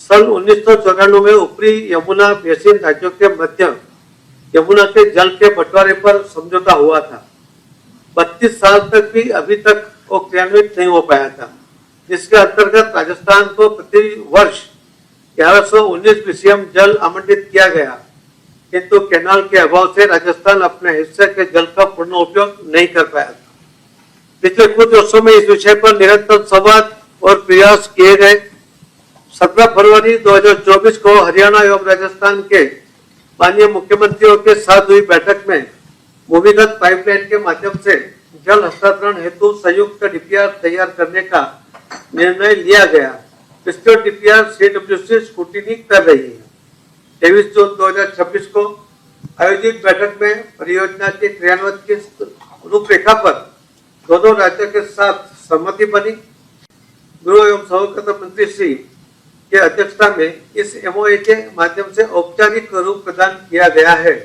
सन 1994 में ऊपरी यमुना बेसिन राज्यों के मध्य यमुना के जल के बंटवारे पर समझौता हुआ था। 32 साल तक भी अभी तक वो क्रियान्वित नहीं हो पाया था, जिसके अंतर्गत राजस्थान को प्रति वर्ष 1119 बीसीएम जल आवंटित किया गया, किंतु कैनाल के अभाव से राजस्थान अपने हिस्से के जल का पूर्ण उपयोग नहीं कर पाया था। पिछले कुछ वर्षों में इस विषय पर निरंतर संवाद और प्रयास किए गए। 17 फरवरी 2024 को हरियाणा एवं राजस्थान के माननीय मुख्यमंत्रियों के साथ हुई बैठक में भूमिगत पाइपलाइन के माध्यम से जल हस्तांतरण हेतु संयुक्त डीपीआर तैयार करने का निर्णय लिया गया। विस्तृत डीपीआर सीडब्ल्यूसी स्क्रूटिनी कर रही है। 23 जून 2026 को आयोजित बैठक में परियोजना के क्रियान्वयन की रूपरेखा पर दोनों राज्यों के साथ सहमति बनी। गृह एवं सहकारिता मंत्री श्री के अध्यक्षता में इस एमओए के माध्यम से औपचारिक रूप प्रदान किया गया है।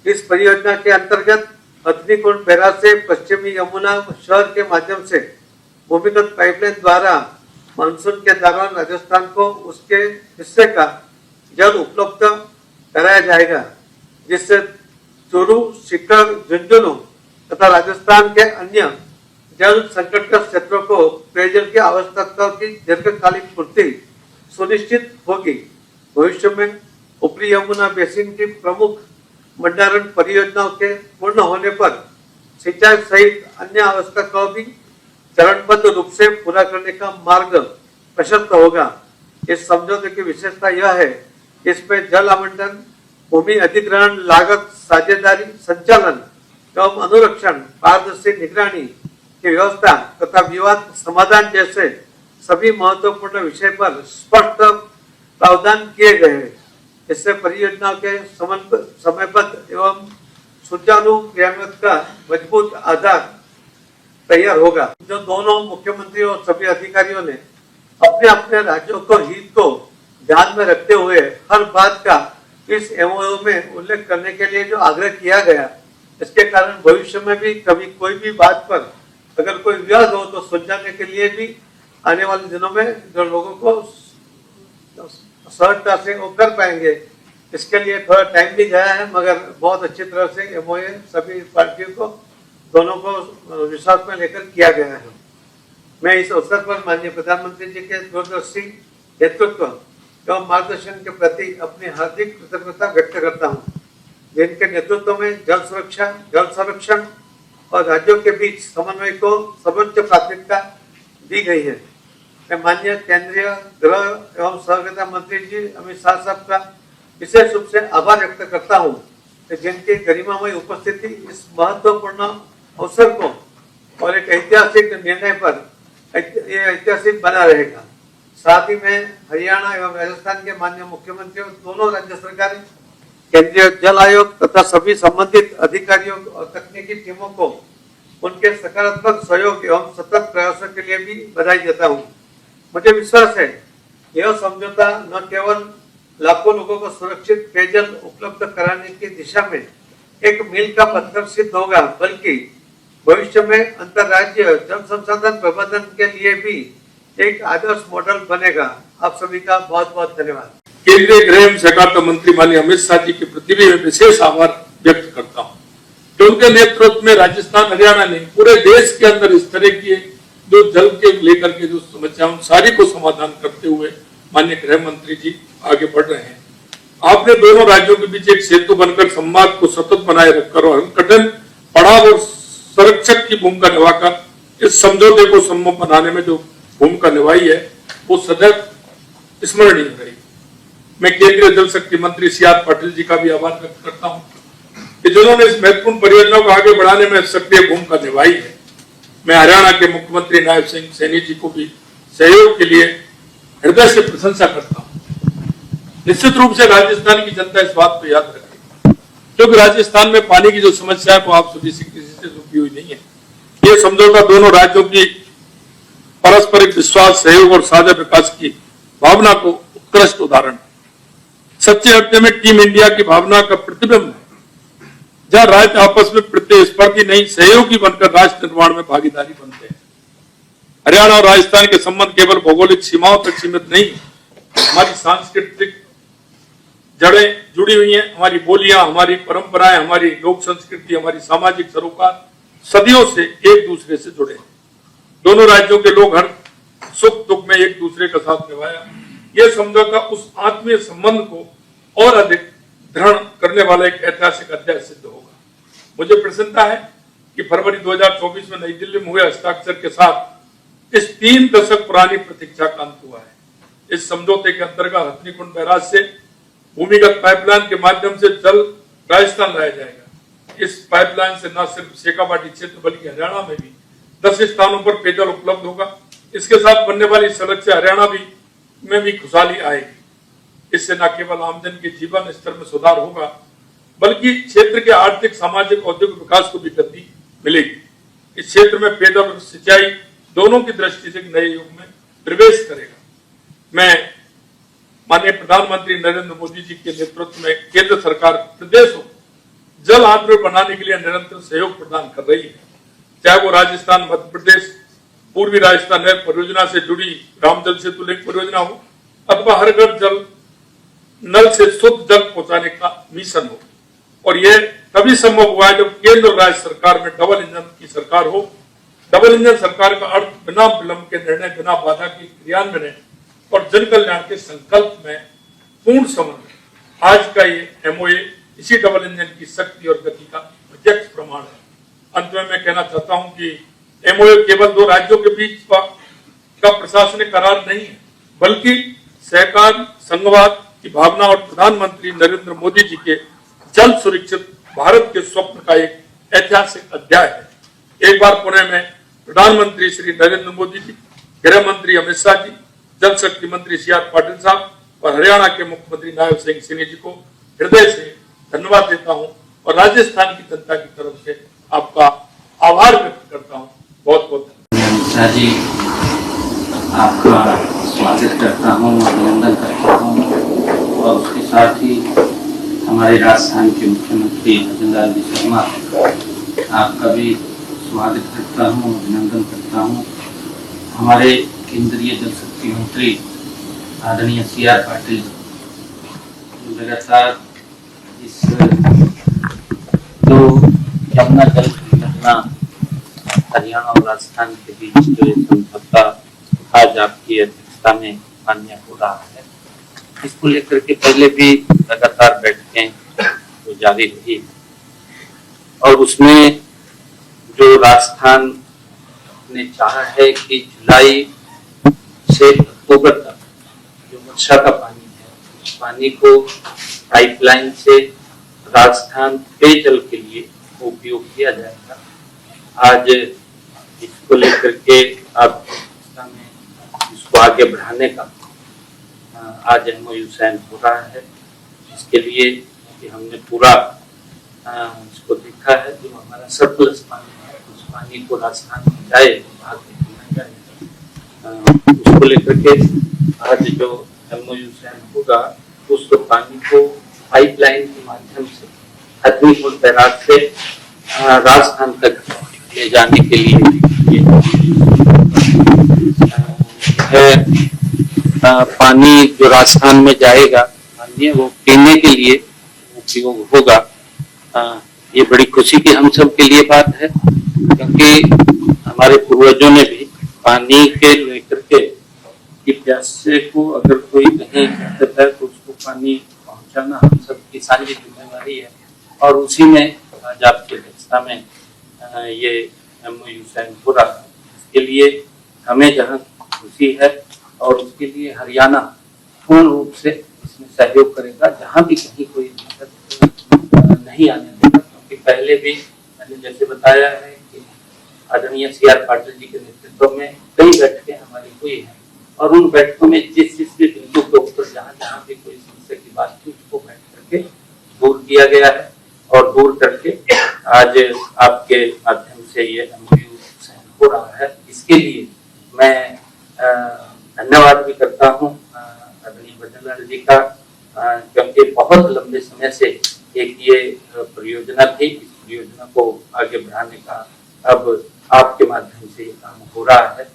इस परियोजना के अंतर्गत हथनीकुंड बैराज से पश्चिमी यमुना शहर के माध्यम से भूमिगत पाइपलाइन द्वारा मानसून के दौरान राजस्थान को उसके हिस्से का जल उपलब्ध कराया जाएगा, जिससे चूरू, सीकर, झुंझुनू तथा राजस्थान के अन्य जल संकटग्रस्त क्षेत्रों को पेयजल की आवश्यकता की दीर्घकालिक पूर्ति सुनिश्चित होगी। भविष्य में ऊपरी यमुना बेसिन की प्रमुख भंडारण परियोजनाओं के पूर्ण होने पर सिंचाई सहित अन्य आवश्यकताओं भी चरणबद्ध रूप से पूरा करने का मार्ग प्रशस्त होगा। इस समझौते की विशेषता यह है कि इसमें जल आवंटन, भूमि अधिग्रहण, लागत साझेदारी, संचालन एवं अनुरक्षण, पारदर्शी निगरानी की व्यवस्था तथा विवाद समाधान जैसे सभी महत्वपूर्ण विषय पर स्पष्ट प्रावधान किए गए हैं। इससे परियोजनाओं के समयबद्ध एवं सुचारू क्रियान्वयन का मजबूत आधार तैयार होगा। जो दोनों मुख्यमंत्री और सभी अधिकारियों ने अपने अपने राज्यों को हित को ध्यान में रखते हुए हर बात का इस एमओयू में उल्लेख करने के लिए जो आग्रह किया गया, इसके कारण भविष्य में भी कभी कोई भी बात पर अगर कोई विवाद हो तो सुलझाने के लिए भी आने वाले दिनों में जो लोगों को सहजता से वो कर पाएंगे। इसके लिए थोड़ा टाइम भी गया है, मगर बहुत अच्छी तरह से एमओए सभी पार्टियों को दोनों को विश्वास में लेकर किया गया है। मैं इस अवसर पर माननीय प्रधानमंत्री जी के दूरदर्शी नेतृत्व एवं मार्गदर्शन के प्रति अपनी हार्दिक कृतज्ञता व्यक्त करता हूँ, जिनके नेतृत्व में जल सुरक्षा, जल संरक्षण और राज्यों के बीच समन्वय को सर्वोच्च प्राथमिकता दी गई है। मैं माननीय केंद्रीय गृह एवं सहकारिता मंत्री जी अमित शाह साहब का विशेष रूप से आभार व्यक्त करता हूँ कि जिनकी गरिमामय उपस्थिति इस महत्वपूर्ण अवसर को और एक ऐतिहासिक निर्णय पर ये ऐतिहासिक बना रहेगा। साथ ही मैं हरियाणा एवं राजस्थान के माननीय मुख्यमंत्रियों, दोनों राज्य सरकारें, केंद्रीय जल आयोग तथा सभी संबंधित अधिकारियों और तकनीकी टीमों को उनके सकारात्मक सहयोग एवं सतत प्रयासों के लिए भी बधाई देता हूँ। मुझे विश्वास है यह समझौता न केवल लाखों लोगों को सुरक्षित पेयजल उपलब्ध कराने की दिशा में एक मील का पत्थर सिद्ध होगा, बल्कि भविष्य में अंतर्राज्यीय जल संसाधन प्रबंधन के लिए भी एक आदर्श मॉडल बनेगा। आप सभी का बहुत बहुत धन्यवाद। केंद्रीय गृह एवं सहकारिता मंत्री माननीय अमित शाह जी के प्रति भी मैं विशेष आभार व्यक्त करता हूँ कि उनके नेतृत्व में राजस्थान, हरियाणा ने पूरे देश के अंदर इस तरह की जो जल के लेकर के जो समस्याओं सारी को समाधान करते हुए माननीय गृह मंत्री जी आगे बढ़ रहे हैं। आपने दोनों राज्यों के बीच एक सेतु बनकर संवाद को सतत बनाए रखकर और कठिन पड़ाव और संरक्षक की भूमिका निभाकर इस समझौते को संभव बनाने में जो भूमिका निभाई है वो सदैव स्मरणीय रही। मैं केंद्रीय जल शक्ति मंत्री सी.आर. पाटिल जी का भी आभार व्यक्त करता हूं कि जिन्होंने इस महत्वपूर्ण परियोजनाओं को आगे बढ़ाने में सक्रिय भूमिका निभाई है। मैं हरियाणा के मुख्यमंत्री नायब सिंह सैनी जी को भी सहयोग के लिए हृदय से प्रशंसा करता हूं। निश्चित रूप से राजस्थान की जनता इस बात को याद रखेगी, क्योंकि राजस्थान में पानी की जो समस्या है वो आप सभी से किसी से रुकी हुई नहीं है। ये समझौता दोनों राज्यों की पारस्परिक विश्वास, सहयोग और साझा विकास की भावना को उत्कृष्ट उदाहरण है। सच्चे अर्थ में टीम इंडिया की भावना का प्रतिबिंब है, जहां राज्य आपस में प्रतिस्पर्धी नहीं सहयोगी बनकर राष्ट्र निर्माण में भागीदारी बनते हैं। हरियाणा और राजस्थान के संबंध केवल भौगोलिक सीमाओं तक सीमित नहीं, हमारी सांस्कृतिक जड़ें जुड़ी हुई हैं, हमारी बोलियां, हमारी परंपराएं, हमारी लोक संस्कृति, हमारी सामाजिक सरोकार सदियों से एक दूसरे से जुड़े हैं। दोनों राज्यों के लोग हर सुख दुख में एक दूसरे का साथ निभाया। यह समझौता उस आत्मीय संबंध को और अधिक दृढ़ करने वाला एक ऐतिहासिक अध्याय सिद्ध होगा। मुझे प्रसन्नता है कि फरवरी 2024 में नई दिल्ली में हुए हस्ताक्षर के साथ इस 3 दशक पुरानी प्रतीक्षा का अंत हुआ है। इस समझौते के अंतर्गत हथनीकुंड बैराज से भूमिगत पाइपलाइन के माध्यम से जल राजस्थान लाया जाएगा। इस पाइपलाइन से न सिर्फ शेखावाटी क्षेत्र बल्कि हरियाणा में भी 10 स्थानों पर पेयजल उपलब्ध होगा। इसके साथ बनने वाली सड़क से हरियाणा में भी खुशहाली आएगी। इससे न केवल आमजन के जीवन स्तर में सुधार होगा बल्कि क्षेत्र के आर्थिक, सामाजिक, औद्योगिक विकास को भी गति मिलेगी। इस क्षेत्र में पेयजल और सिंचाई दोनों की दृष्टि से नए युग में प्रवेश करेगा। मैं माननीय प्रधानमंत्री नरेंद्र मोदी जी के नेतृत्व में केंद्र सरकार प्रदेशों को जल आत्मनिर्भर बनाने के लिए निरंतर सहयोग प्रदान कर रही है। चाहे वो राजस्थान, मध्य प्रदेश, पूर्वी राजस्थान नहर परियोजना से जुड़ी रामजल सेतु लिंक परियोजना हो अथवा हर घर जल नल से शुद्ध जल पहुंचाने का मिशन हो। और यह तभी संभव हुआ है जब केंद्र और राज्य सरकार में डबल इंजन की सरकार हो। डबल इंजन सरकार का अर्थ बिना विलंब के निर्णय, बिना बाधा के क्रियान्वयन और जन कल्याण के संकल्प में पूर्ण समन्वय। आज का ये एमओए इसी डबल इंजन की शक्ति और गति का प्रत्यक्ष प्रमाण है। अंत में मैं कहना चाहता हूं कि एमओए केवल 2 राज्यों के बीच का प्रशासनिक करार नहीं है बल्कि सहकार, संघवाद की भावना और प्रधानमंत्री नरेंद्र मोदी जी के जल सुरक्षित भारत के स्वप्न का एक ऐतिहासिक अध्याय है। एक बार पुणे में प्रधानमंत्री श्री नरेंद्र मोदी जी, गृह मंत्री अमित शाह जी, जल शक्ति मंत्री CR पाटिल साहब और हरियाणा के मुख्यमंत्री नायब सिंह सैनी जी को हृदय से धन्यवाद देता हूं और राजस्थान की जनता की तरफ से आपका आभार व्यक्त करता हूं। बहुत बहुत शाह जी, आपका स्वागत करता हूं, अभिनंदन करता हूं और उसके साथ ही हमारे राजस्थान के मुख्यमंत्री भजनलाल जी शर्मा, आपका भी स्वागत करता हूं, अभिनंदन करता हूं। हमारे केंद्रीय जल शक्ति मंत्री आदरणीय CR पाटिल लगातार इस जो यमुना जल परियोजना हरियाणा और राजस्थान के बीच जो ये समझौता आज आपकी अध्यक्षता में मान्य हो रहा है, इसको लेकर के पहले भी लगातार बैठकें तो जारी रही और उसमें जो राजस्थान ने चाहा है कि जुलाई से अक्टूबर तक जो वर्षा का पानी है, उस पानी को पाइपलाइन से राजस्थान पेयजल के लिए उपयोग किया जाएगा। आज इसको लेकर के अब इसको आगे बढ़ाने का आज MOU साइन हो रहा है। इसके लिए कि हमने पूरा इसको देखा है, जो हमारा सरप्लस पानी है उस पानी को राजस्थान में जाए, भाग में जाए, उसको लेकर के आज जो MOU साइन होगा उस पानी को पाइपलाइन के माध्यम से हथनीकुंड बैराज से राजस्थान तक ले जाने के लिए पानी जो राजस्थान में जाएगा वो पीने के लिए उपयोग होगा। ये बड़ी खुशी की हम सब के लिए बात है, क्योंकि हमारे पूर्वजों ने भी पानी के लेकर के कि प्यासे को अगर कोई कहीं कहता है तो उसको पानी पहुंचाना हम सबकी साझी जिम्मेदारी है। और उसी में आज आपकी अध्यक्षता में ये MOU साइन हो रहा है। इसके लिए हमें जहाँ खुशी है और उसके लिए हरियाणा पूर्ण रूप से इसमें सहयोग करेगा, जहाँ भी कहीं कोई दिक्कत नहीं आने देगा। क्योंकि पहले भी मैंने जैसे बताया है कि आदरणीय CR पाटिल जी के नेतृत्व में कई बैठकें हमारी हुई है और उन बैठकों में जिस भी बिंदु के ऊपर जहाँ भी कोई समस्या की बात थी उसको बैठ करके दूर किया गया है और दूर करके आज आपके माध्यम से ये MOU साइन हो रहा है। इसके लिए मैं धन्यवाद भी करता हूँ आदरणीय भजनलाल जी का, क्योंकि बहुत लंबे समय से एक ये परियोजना थी। इस परियोजना को आगे बढ़ाने का अब आपके माध्यम से ये काम हो रहा है।